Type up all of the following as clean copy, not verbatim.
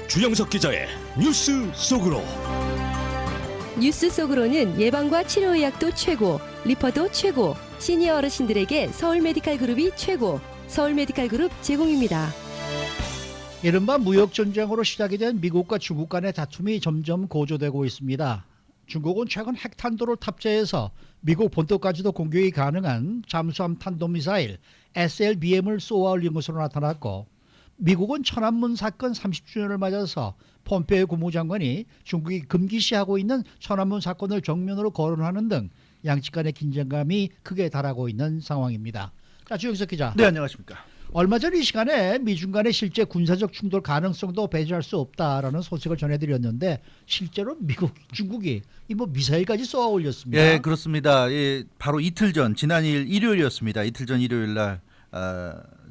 주영석 기자의 뉴스 속으로. 뉴스 속으로는 예방과 치료의학도 최고, 리퍼도 최고, 시니어 어르신들에게 서울메디칼그룹이 최고, 서울메디칼그룹 제공입니다. 이른바 무역전쟁으로 시작이 된 미국과 중국 간의 다툼이 점점 고조되고 있습니다. 중국은 최근 핵탄두를 탑재해서 미국 본토까지도 공격이 가능한 잠수함 탄도미사일 SLBM을 쏘아 올린 것으로 나타났고, 미국은 천안문 사건 30주년을 맞아서 폼페이오 국무장관이 중국이 금기시하고 있는 천안문 사건을 정면으로 거론하는 등 양측 간의 긴장감이 크게 달하고 있는 상황입니다. 자, 주영석 기자. 네, 안녕하십니까. 얼마 전 이 시간에 미중 간의 실제 군사적 충돌 가능성도 배제할 수 없다라는 소식을 전해드렸는데, 실제로 미국, 중국이 미사일까지 쏘아 올렸습니다. 예, 그렇습니다. 예, 바로 이틀 전, 지난 일요일이었습니다. 이틀 전 일요일 날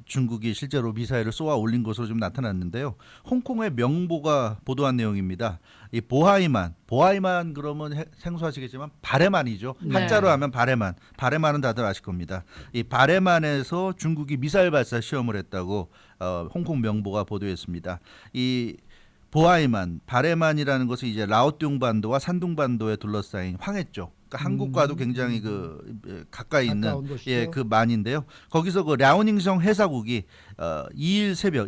중국이 실제로 미사일을 쏘아 올린 것으로 좀 나타났는데요. 홍콩의 명보가 보도한 내용입니다. 이 보하이만 그러면 생소하시겠지만 바레만이죠. 네. 한자로 하면 바레만은 다들 아실 겁니다. 이 바레만에서 중국이 미사일 발사 시험을 했다고 홍콩 명보가 보도했습니다. 이 바레만이라는 것은 이제 라오뚱 반도와 산둥 반도에 둘러싸인 황해 쪽, 그러니까 한국과도 굉장히 가까이 있는 그 만인데요. 거기서 그 랴오닝성 해사국이 일요일 새벽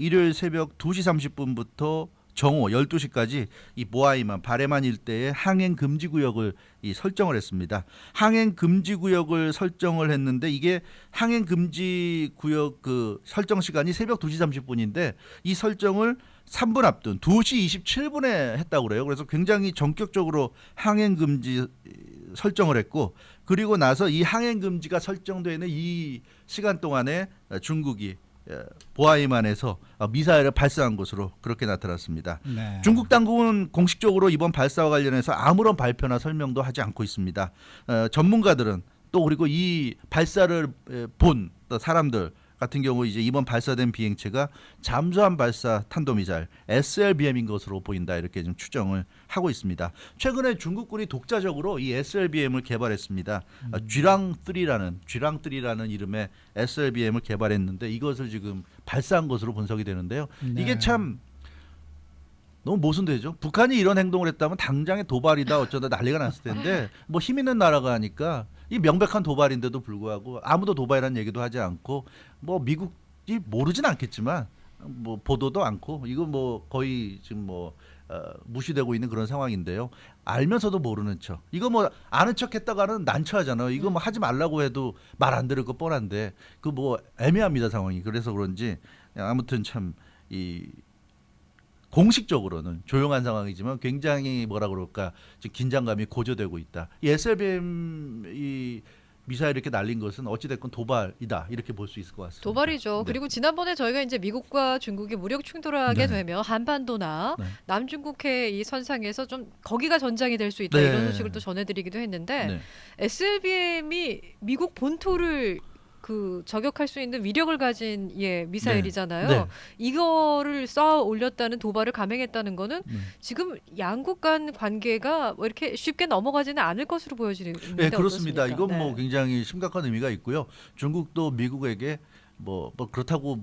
2시 30분부터 정오 12시까지 이 바레만 일대에 항행 금지 구역을 설정을 했습니다. 항행 금지 구역을 설정을 했는데, 이게 항행 금지 구역 그 설정 시간이 새벽 2시 30분인데 이 설정을 3분 앞둔 2시 27분에 했다고 그래요. 그래서 굉장히 전격적으로 항행 금지 설정을 했고, 그리고 나서 이 항행 금지가 설정되어 있는 이 시간 동안에 중국이 보하이만에서 미사일을 발사한 것으로 그렇게 나타났습니다. 네. 중국 당국은 공식적으로 이번 발사와 관련해서 아무런 발표나 설명도 하지 않고 있습니다. 전문가들은 또 그리고 이 발사를 본 사람들 같은 경우 이제 이번 발사된 비행체가 잠수함 발사 탄도미사일 SLBM인 것으로 보인다, 이렇게 좀 추정을 하고 있습니다. 최근에 중국군이 독자적으로 이 SLBM을 개발했습니다. 쥐랑3라는 이름의 SLBM을 개발했는데 이것을 지금 발사한 것으로 분석이 되는데요. 네. 이게 참 너무 모순되죠. 북한이 이런 행동을 했다면 당장의 도발이다 어쩌다 난리가 났을 텐데 힘 있는 나라가 하니까 이 명백한 도발인데도 불구하고 아무도 도발이라는 얘기도 하지 않고, 미국이 모르진 않겠지만 보도도 않고, 이거 거의 지금 무시되고 있는 그런 상황인데요. 알면서도 모르는 척, 이거 아는 척 했다가는 난처하잖아요. 이거 하지 말라고 해도 말 안 들을 거 뻔한데 애매합니다, 상황이. 그래서 그런지 아무튼 참 공식적으로는 조용한 상황이지만 굉장히 지금 긴장감이 고조되고 있다. 이 SLBM 미사일 이렇게 날린 것은 어찌됐건 도발이다, 이렇게 볼 수 있을 것 같습니다. 도발이죠. 네. 그리고 지난번에 저희가 이제 미국과 중국이 무력 충돌하게 되면 한반도나 남중국해 이 선상에서 좀 거기가 전장이 될 수 있다, 이런 소식을 또 전해드리기도 했는데, SLBM이 미국 본토를 저격할 수 있는 위력을 가진 미사일이잖아요. 네. 이거를 쏴 올렸다는, 도발을 감행했다는 거는 지금 양국 간 관계가 이렇게 쉽게 넘어가지는 않을 것으로 보여지는데, 네, 그렇습니다. 어떻습니까? 이건 굉장히 심각한 의미가 있고요. 중국도 미국에게 그렇다고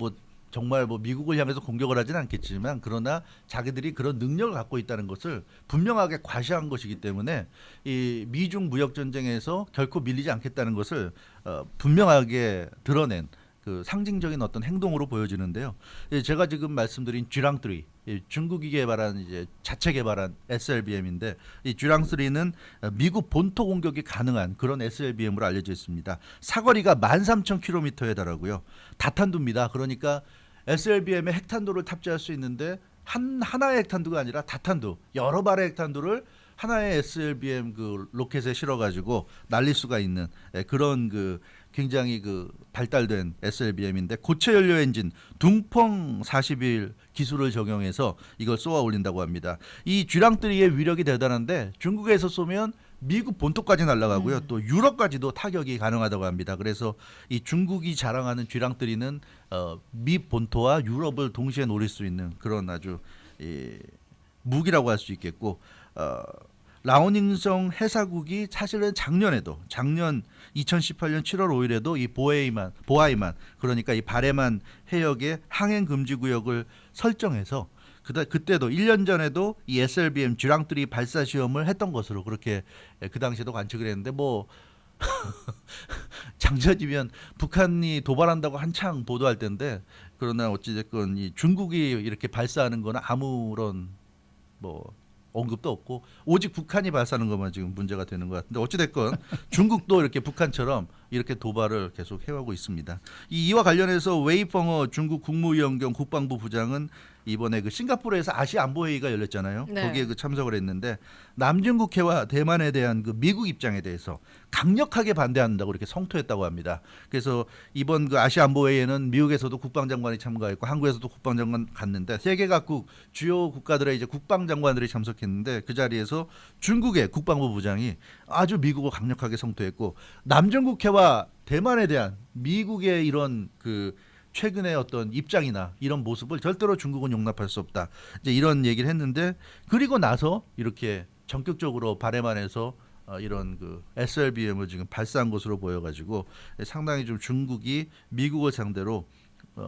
정말 미국을 향해서 공격을 하지는 않겠지만, 그러나 자기들이 그런 능력을 갖고 있다는 것을 분명하게 과시한 것이기 때문에 이 미중 무역 전쟁에서 결코 밀리지 않겠다는 것을 분명하게 드러낸 그 상징적인 어떤 행동으로 보여지는데요. 제가 지금 말씀드린 쥐랑3, 중국이 개발한 자체 개발한 SLBM인데, 이 쥐랑3는 미국 본토 공격이 가능한 그런 SLBM으로 알려져 있습니다. 사거리가 13,000km에 달하고요. 다탄두입니다. 그러니까 SLBM에 핵탄두를 탑재할 수 있는데 하나의 핵탄두가 아니라 다탄두, 여러 발의 핵탄두를 하나의 SLBM 로켓에 실어가지고 날릴 수가 있는 그런 굉장히 발달된 SLBM인데, 고체 연료 엔진 둥펑 41 기술을 적용해서 이걸 쏘아 올린다고 합니다. 이 쥐랑3의 위력이 대단한데 중국에서 쏘면 미국 본토까지 날아가고요. 또 유럽까지도 타격이 가능하다고 합니다. 그래서 이 중국이 자랑하는 쥐랑3는 미 본토와 유럽을 동시에 노릴 수 있는 그런 아주 무기라고 할 수 있겠고, 라오닝성 해사국이 사실은 작년 2018년 7월 5일에도 이 보하이만 그러니까 이 바레만 해역의 항행 금지 구역을 설정해서 그때도 1년 전에도 이 SLBM 쥐랑뜨리 발사 시험을 했던 것으로 그렇게 그 당시에도 관측을 했는데 뭐 장전이면 북한이 도발한다고 한창 보도할 텐데 그러나 어찌됐건 이 중국이 이렇게 발사하는 거는 아무런 뭐 언급도 없고 오직 북한이 발사하는 것만 지금 문제가 되는 것 같은데 어찌됐건 중국도 이렇게 북한처럼 이렇게 도발을 계속 해오고 있습니다. 이와 관련해서 웨이펑어 중국 국무위원 겸 국방부 부장은 이번에 그 싱가포르에서 아시아 안보 회의가 열렸잖아요. 네. 거기에 그 참석을 했는데 남중국해와 대만에 대한 그 미국 입장에 대해서 강력하게 반대한다고 이렇게 성토했다고 합니다. 그래서 이번 그 아시아 안보 회의에는 미국에서도 국방장관이 참가했고 한국에서도 국방장관 갔는데 세계 각국 주요 국가들의 이제 국방장관들이 참석했는데 그 자리에서 중국의 국방부 부장이 아주 미국을 강력하게 성토했고 남중국해와 대만에 대한 미국의 이런 그 최근의 어떤 입장이나 이런 모습을 절대로 중국은 용납할 수 없다. 이제 이런 얘기를 했는데 그리고 나서 이렇게 전격적으로 발해만 해서 이런 그 SLBM을 지금 발사한 것으로 보여가지고 상당히 좀 중국이 미국을 상대로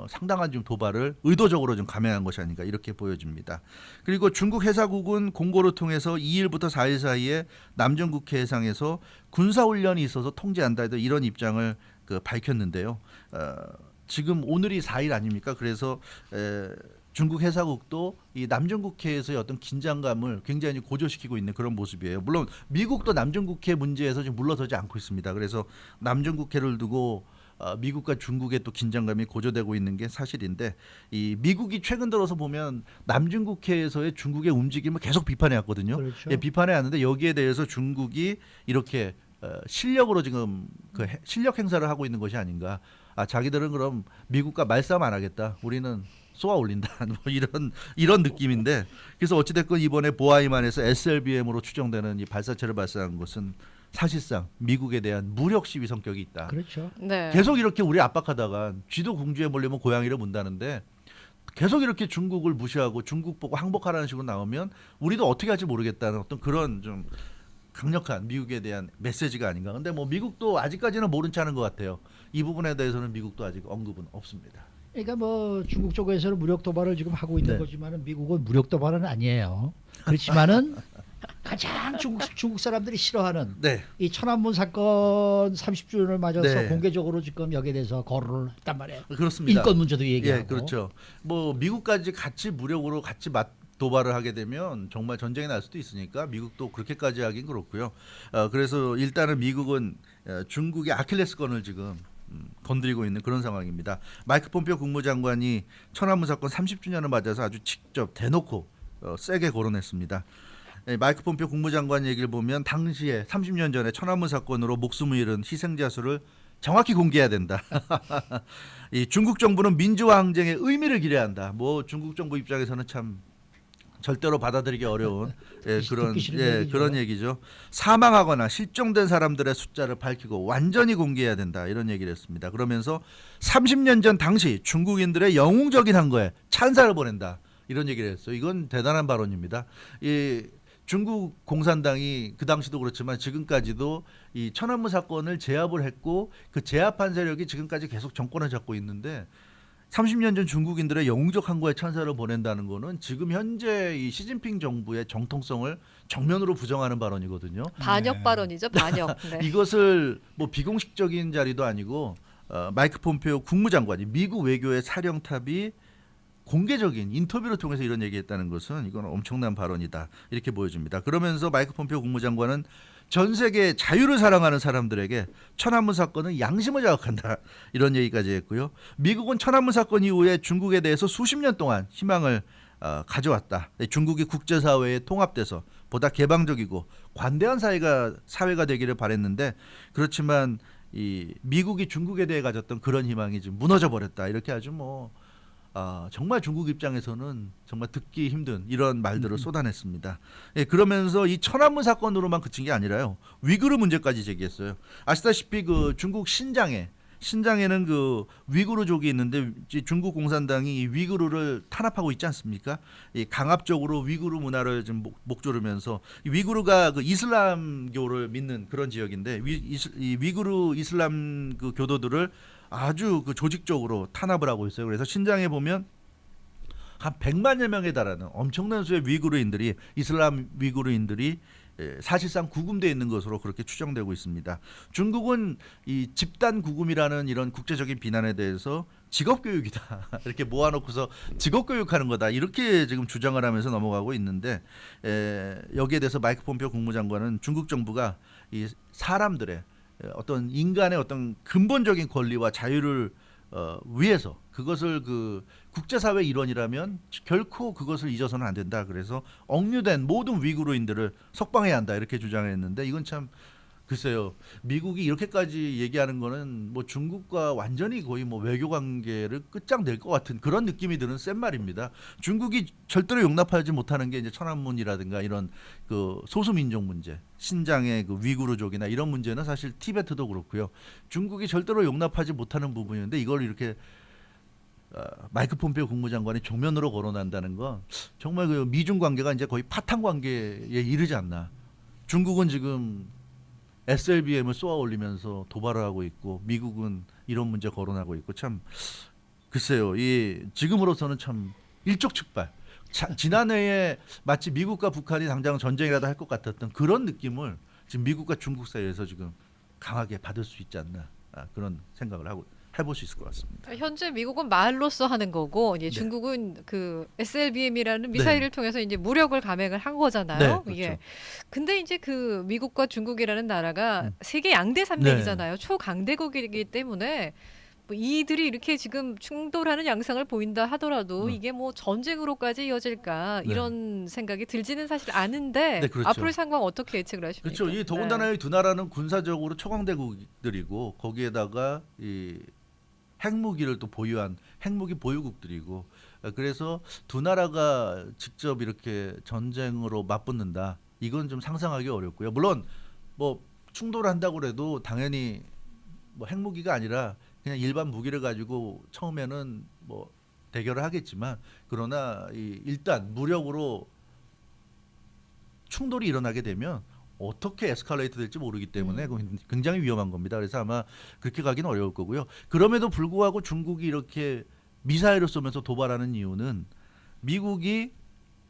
상당한 좀 도발을 의도적으로 좀 감행한 것이 아닌가 이렇게 보여집니다. 그리고 중국 해사국은 공고를 통해서 2일부터 4일 사이에 남중국해 해상에서 군사훈련이 있어서 통제한다 이런 입장을 그 밝혔는데요. 지금 오늘이 4일 아닙니까? 그래서 중국 해사국도 이 남중국해에서의 어떤 긴장감을 굉장히 고조시키고 있는 그런 모습이에요. 물론 미국도 남중국해 문제에서 지금 물러서지 않고 있습니다. 그래서 남중국해를 두고 미국과 중국의 또 긴장감이 고조되고 있는 게 사실인데 이 미국이 최근 들어서 보면 남중국해에서의 중국의 움직임을 계속 비판해 왔거든요. 그렇죠. 예, 비판해 왔는데 여기에 대해서 중국이 이렇게 실력으로 지금 그 실력 행사를 하고 있는 것이 아닌가. 자기들은 그럼 미국과 말싸움 안 하겠다. 우리는 쏘아 올린다. 뭐 이런 느낌인데 그래서 어찌됐건 이번에 보아이만에서 SLBM으로 추정되는 이 발사체를 발사한 것은 사실상 미국에 대한 무력 시위 성격이 있다. 그렇죠. 네. 계속 이렇게 우리 압박하다가 쥐도 궁지에 몰려면 고양이를 문다는데 계속 이렇게 중국을 무시하고 중국 보고 항복하라는 식으로 나오면 우리도 어떻게 할지 모르겠다는 어떤 그런 좀 강력한 미국에 대한 메시지가 아닌가. 근데 뭐 미국도 아직까지는 모른 체 하는 것 같아요. 이 부분에 대해서는 미국도 아직 언급은 없습니다. 그러니까 뭐 중국 쪽에서는 무력 도발을 지금 하고 있는 네. 거지만은 미국은 무력 도발은 아니에요. 그렇지만은 가장 중국 사람들이 싫어하는 네. 이 천안문 사건 30주년을 맞아서 네. 공개적으로 지금 여기에 대해서 거론을 했단 말이에요. 그렇습니다. 인권 문제도 얘기하고. 예, 그렇죠. 뭐 미국까지 같이 무력으로 같이 도발을 하게 되면 정말 전쟁이 날 수도 있으니까 미국도 그렇게까지 하긴 그렇고요. 그래서 일단은 미국은 중국의 아킬레스건을 지금 건드리고 있는 그런 상황입니다. 마이크 폼페오 국무장관이 천안문 사건 30주년을 맞아서 아주 직접 대놓고 세게 거론했습니다. 마이크 폼페오 국무장관 얘기를 보면 당시에 30년 전에 천안문 사건으로 목숨을 잃은 희생자 수를 정확히 공개해야 된다. 이 중국 정부는 민주화 항쟁의 의미를 기려야 한다. 뭐 중국 정부 입장에서는 참 절대로 받아들이기 어려운 그런 얘기죠. 사망하거나 실종된 사람들의 숫자를 밝히고 완전히 공개해야 된다 이런 얘기를 했습니다. 그러면서 30년 전 당시 중국인들의 영웅적인 항거에 찬사를 보낸다 이런 얘기를 했어요. 이건 대단한 발언입니다. 이 중국 공산당이 그 당시도 그렇지만 지금까지도 이 천안문 사건을 제압을 했고 그 제압한 세력이 지금까지 계속 정권을 잡고 있는데 30년 전 중국인들의 영웅적 항거에 찬사를 보낸다는 거는 지금 현재 이 시진핑 정부의 정통성을 정면으로 부정하는 발언이거든요. 반역 발언이죠, 반역. 네. 이것을 뭐 비공식적인 자리도 아니고 마이크 폼페오 국무장관이 미국 외교의 사령탑이 공개적인 인터뷰를 통해서 이런 얘기했다는 것은 이건 엄청난 발언이다 이렇게 보여집니다. 그러면서 마이크 폼페오 국무장관은 전 세계 자유를 사랑하는 사람들에게 천안문 사건은 양심을 자극한다 이런 얘기까지 했고요. 미국은 천안문 사건 이후에 중국에 대해서 수십 년 동안 희망을 가져왔다. 중국이 국제사회에 통합돼서 보다 개방적이고 관대한 사회가 되기를 바랬는데 그렇지만 이 미국이 중국에 대해 가졌던 그런 희망이 지금 무너져 버렸다. 이렇게 아주 뭐 정말 중국 입장에서는 정말 듣기 힘든 이런 말들을 쏟아냈습니다. 예, 그러면서 이 천안문 사건으로만 그친 게 아니라요. 위구르 문제까지 제기했어요. 아시다시피 그 중국 신장에는 그 위구르족이 있는데 중국 공산당이 이 위구르를 탄압하고 있지 않습니까? 이 강압적으로 위구르 문화를 좀 목조르면서 이 위구르가 그 이슬람교를 믿는 그런 지역인데 이 위구르 이슬람 그 교도들을 아주 그 조직적으로 탄압을 하고 있어요. 그래서 신장에 보면 한 100만여 명에 달하는 엄청난 수의 위구르인들이 이슬람 위구르인들이 사실상 구금되어 있는 것으로 그렇게 추정되고 있습니다. 중국은 이 집단 구금이라는 이런 국제적인 비난에 대해서 직업교육이다 이렇게 모아놓고서 직업교육하는 거다 이렇게 지금 주장을 하면서 넘어가고 있는데 여기에 대해서 마이크 폼페오 국무장관은 중국 정부가 이 사람들의 어떤 인간의 어떤 근본적인 권리와 자유를 위해서 그것을 그 국제사회 일원이라면 결코 그것을 잊어서는 안 된다. 그래서 억류된 모든 위구르인들을 석방해야 한다 이렇게 주장했는데 이건 참 글쎄요. 미국이 이렇게까지 얘기하는 거는 뭐 중국과 완전히 거의 뭐 외교 관계를 끝장낼 것 같은 그런 느낌이 드는 센 말입니다. 중국이 절대로 용납하지 못하는 게 이제 천안문이라든가 이런 그 소수민족 문제, 신장의 그 위구르족이나 이런 문제는 사실 티베트도 그렇고요. 중국이 절대로 용납하지 못하는 부분인데 이걸 이렇게 마이크 폼페오 국무장관이 정면으로 거론한다는 건 정말 그 미중 관계가 이제 거의 파탄 관계에 이르지 않나. 중국은 지금 SLBM을 쏘아 올리면서 도발을 하고 있고 미국은 이런 문제 거론하고 있고 참 글쎄요. 이 지금으로서는 참 일촉즉발. 지난해에 마치 미국과 북한이 당장 전쟁이라도 할 것 같았던 그런 느낌을 지금 미국과 중국 사이에서 지금 강하게 받을 수 있지 않나 그런 생각을 하고 해볼 수 있을 것 같습니다. 현재 미국은 말로써 하는 거고 이제 네. 중국은 그 SLBM이라는 미사일을 통해서 이제 무력을 감행을 한 거잖아요. 네, 이게 그렇죠. 근데 이제 그 미국과 중국이라는 나라가 세계 양대 산맥이잖아요. 초강대국이기 때문에 뭐 이들이 이렇게 지금 충돌하는 양상을 보인다 하더라도 이게 뭐 전쟁으로까지 이어질까 네. 이런 생각이 들지는 사실 않은데 네, 그렇죠. 앞으로의 상황 어떻게 예측을 하십니까? 그렇죠. 이 더군다나 이 두 나라는 군사적으로 초강대국들이고 거기에다가 이 핵무기를 또 보유한 핵무기 보유국들이고 그래서 두 나라가 직접 이렇게 전쟁으로 맞붙는다. 이건 좀 상상하기 어렵고요. 물론 뭐 충돌을 한다고 해도 당연히 뭐 핵무기가 아니라 그냥 일반 무기를 가지고 처음에는 뭐 대결을 하겠지만 그러나 일단 무력으로 충돌이 일어나게 되면 어떻게 에스컬레이트 될지 모르기 때문에 그건 굉장히 위험한 겁니다. 그래서 아마 그렇게 가기는 어려울 거고요. 그럼에도 불구하고 중국이 이렇게 미사일을 쏘면서 도발하는 이유는 미국이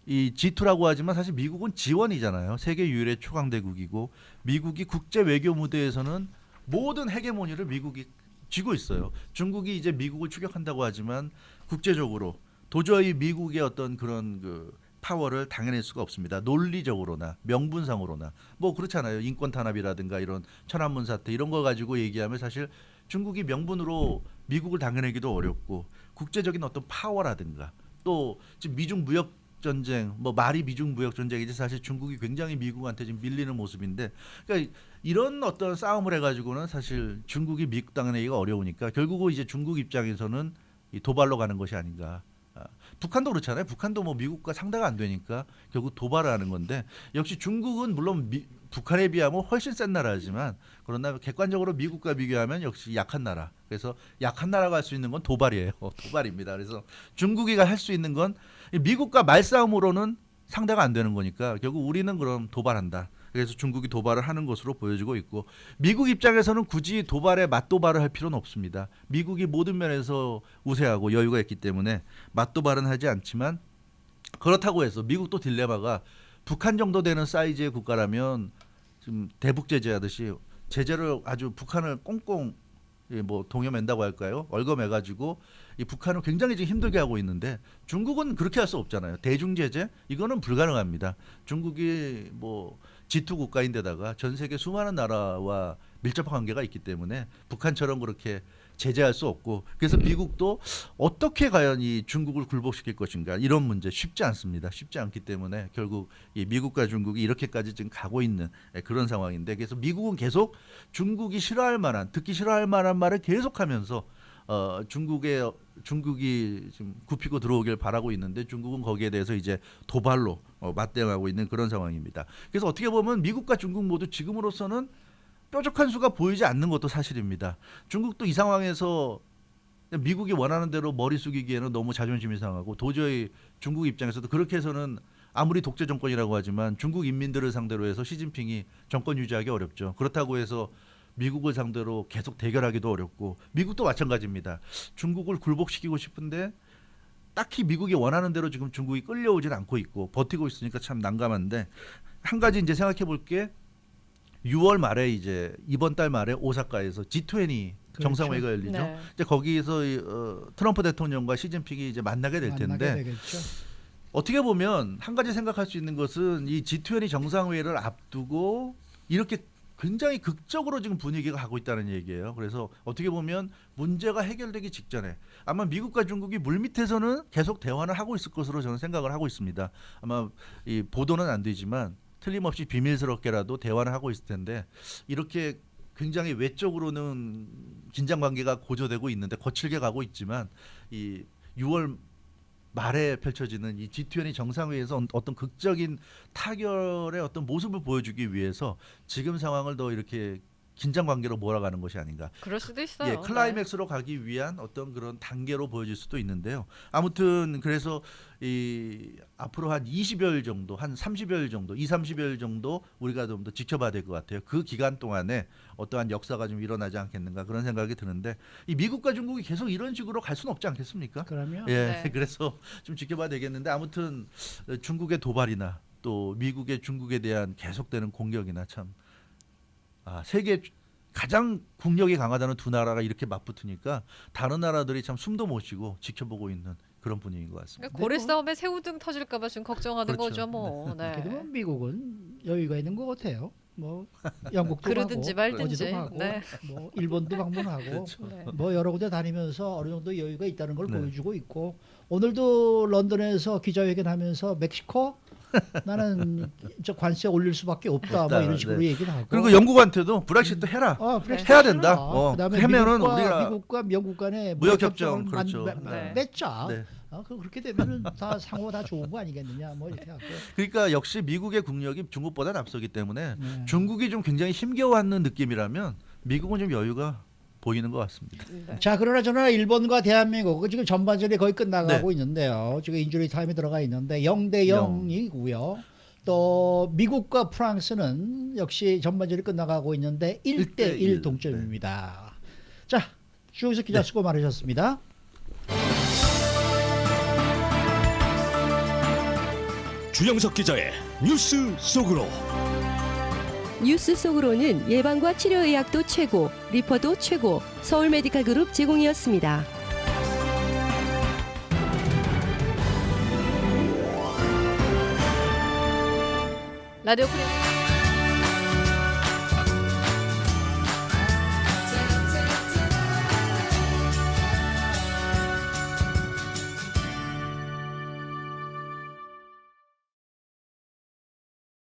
이 G2라고 하지만 사실 미국은 지원이잖아요. 세계 유일의 초강대국이고 미국이 국제 외교 무대에서는 모든 헤게모니를 미국이 쥐고 있어요. 중국이 이제 미국을 추격한다고 하지만 국제적으로 도저히 미국의 어떤 그런 그 파워를 당해낼 수가 없습니다. 논리적으로나 명분상으로나 뭐 그렇잖아요. 인권 탄압이라든가 이런 천안문 사태 이런 거 가지고 얘기하면 사실 중국이 명분으로 미국을 당해내기도 어렵고 국제적인 어떤 파워라든가 또 지금 미중 무역 전쟁 뭐 말이 미중 무역 전쟁이지 사실 중국이 굉장히 미국한테 지금 밀리는 모습인데 그러니까 이런 어떤 싸움을 해가지고는 사실 중국이 미국 당해내기가 어려우니까 결국은 이제 중국 입장에서는 이 도발로 가는 것이 아닌가. 북한도 그렇잖아요. 북한도 뭐 미국과 상대가 안 되니까 결국 도발을 하는 건데 역시 중국은 물론 북한에 비하면 훨씬 센 나라지만 그러나 객관적으로 미국과 비교하면 역시 약한 나라. 그래서 약한 나라가 할 수 있는 건 도발이에요. 도발입니다. 그래서 중국이 할 수 있는 건 미국과 말싸움으로는 상대가 안 되는 거니까 결국 우리는 그럼 도발한다. 그래서 중국이 도발을 하는 것으로 보여지고 있고 미국 입장에서는 굳이 도발에 맞도발을 할 필요는 없습니다. 미국이 모든 면에서 우세하고 여유가 있기 때문에 맞도발은 하지 않지만 그렇다고 해서 미국도 딜레마가 북한 정도 되는 사이즈의 국가라면 지금 대북 제재하듯이 제재를 아주 북한을 꽁꽁 뭐 동여맨다고 할까요? 얽어매가지고 이 북한을 굉장히 지금 힘들게 하고 있는데 중국은 그렇게 할 수 없잖아요. 대중 제재 이거는 불가능합니다. 중국이 뭐 G2 국가인데다가 전 세계 수많은 나라와 밀접한 관계가 있기 때문에 북한처럼 그렇게 제재할 수 없고 그래서 미국도 어떻게 과연 이 중국을 굴복시킬 것인가 이런 문제 쉽지 않습니다. 쉽지 않기 때문에 결국 이 미국과 중국이 이렇게까지 지금 가고 있는 그런 상황인데 그래서 미국은 계속 중국이 싫어할 만한 듣기 싫어할 만한 말을 계속하면서 중국이 지금 굽히고 들어오길 바라고 있는데 중국은 거기에 대해서 이제 도발로 맞대응하고 있는 그런 상황입니다. 그래서 어떻게 보면 미국과 중국 모두 지금으로서는 뾰족한 수가 보이지 않는 것도 사실입니다. 중국도 이 상황에서 미국이 원하는 대로 머리 숙이기에는 너무 자존심이 상하고 도저히 중국 입장에서도 그렇게 해서는 아무리 독재 정권이라고 하지만 중국 인민들을 상대로 해서 시진핑이 정권 유지하기 어렵죠. 그렇다고 해서 미국을 상대로 계속 대결하기도 어렵고 미국도 마찬가지입니다. 중국을 굴복시키고 싶은데 딱히 미국이 원하는 대로 지금 중국이 끌려오진 않고 있고 버티고 있으니까 참 난감한데 한 가지 이제 생각해 볼 게 6월 말에 이제 이번 달 말에 오사카에서 G20 그렇죠. 정상회의가 열리죠. 네. 이제 거기서 트럼프 대통령과 시진핑이 이제 만나게 될 텐데 만나게 되겠죠. 어떻게 보면 한 가지 생각할 수 있는 것은 이 G20 정상회의를 앞두고 이렇게 굉장히 극적으로 지금 분위기가 가고 있다는 얘기예요. 그래서 어떻게 보면 문제가 해결되기 직전에 아마 미국과 중국이 물밑에서는 계속 대화를 하고 있을 것으로 저는 생각을 하고 있습니다. 아마 이 보도는 안 되지만 틀림없이 비밀스럽게라도 대화를 하고 있을 텐데 이렇게 굉장히 외적으로는 긴장 관계가 고조되고 있는데 거칠게 가고 있지만 이 6월 말에 펼쳐지는 이 G20 정상회의에서 어떤 극적인 타결의 어떤 모습을 보여주기 위해서 지금 상황을 더 이렇게 긴장 관계로 몰아가는 것이 아닌가. 그럴 수도 있어요. 예, 클라이맥스로 가기 위한 어떤 그런 단계로 보여질 수도 있는데요. 아무튼 그래서 이 앞으로 한 20여일 정도, 한 30여일 정도, 30여일 정도 우리가 좀 더 지켜봐야 될 것 같아요. 그 기간 동안에 어떠한 역사가 좀 일어나지 않겠는가 그런 생각이 드는데 이 미국과 중국이 계속 이런 식으로 갈 수는 없지 않겠습니까? 그러면 예, 네. 그래서 좀 지켜봐야 되겠는데 아무튼 중국의 도발이나 또 미국의 중국에 대한 계속되는 공격이나 참 세계 가장 국력이 강하다는 두 나라가 이렇게 맞붙으니까 다른 나라들이 참 숨도 못 쉬고 지켜보고 있는 그런 분위기인 것 같습니다. 그러니까 고래 싸움에 새우등 터질까봐 지금 걱정하는 그렇죠. 거죠, 뭐. 네. 그래도 뭐 미국은 여유가 있는 것 같아요. 뭐 영국도 그러든지 가고 말든지. 어디도 가고 네. 뭐 일본도 방문하고 그렇죠. 네. 뭐 여러 군데 다니면서 어느 정도 여유가 있다는 걸 네. 보여주고 있고 오늘도 런던에서 기자회견하면서 멕시코 나는 저 관세 올릴 수밖에 없다 뭐 이런 식으로 네. 얘기를 하고 그리고 영국한테도 브렉시트 해라. 브렉시트 해야 된다. 그다음에 하면은 미국과, 우리가 미국과 영국 간에 무역협정, 무역협정을 그렇죠. 네. 맺자. 네. 그렇게 되면은 다 상호 다 좋은 거 아니겠느냐 뭐 이렇게 하고. 그러니까 역시 미국의 국력이 중국보다 앞서기 때문에 네. 중국이 좀 굉장히 힘겨워하는 느낌이라면 미국은 좀 여유가 보이는 것 같습니다. 네. 자, 그러나 저는 일본과 대한민국 지금 전반전이 거의 끝나가고 네. 있는데요. 지금 인주리 타임이 들어가 있는데 0대 0이고요. 또 미국과 프랑스는 역시 전반전이 끝나가고 있는데 1대 1 동점입니다. 자, 주영석 기자 수고 많으셨습니다. 주영석 기자의 뉴스 속으로. 뉴스 속으로는 예방과 치료 의학도 최고, 리퍼도 최고, 서울 메디칼 그룹 제공이었습니다. 라디오 프레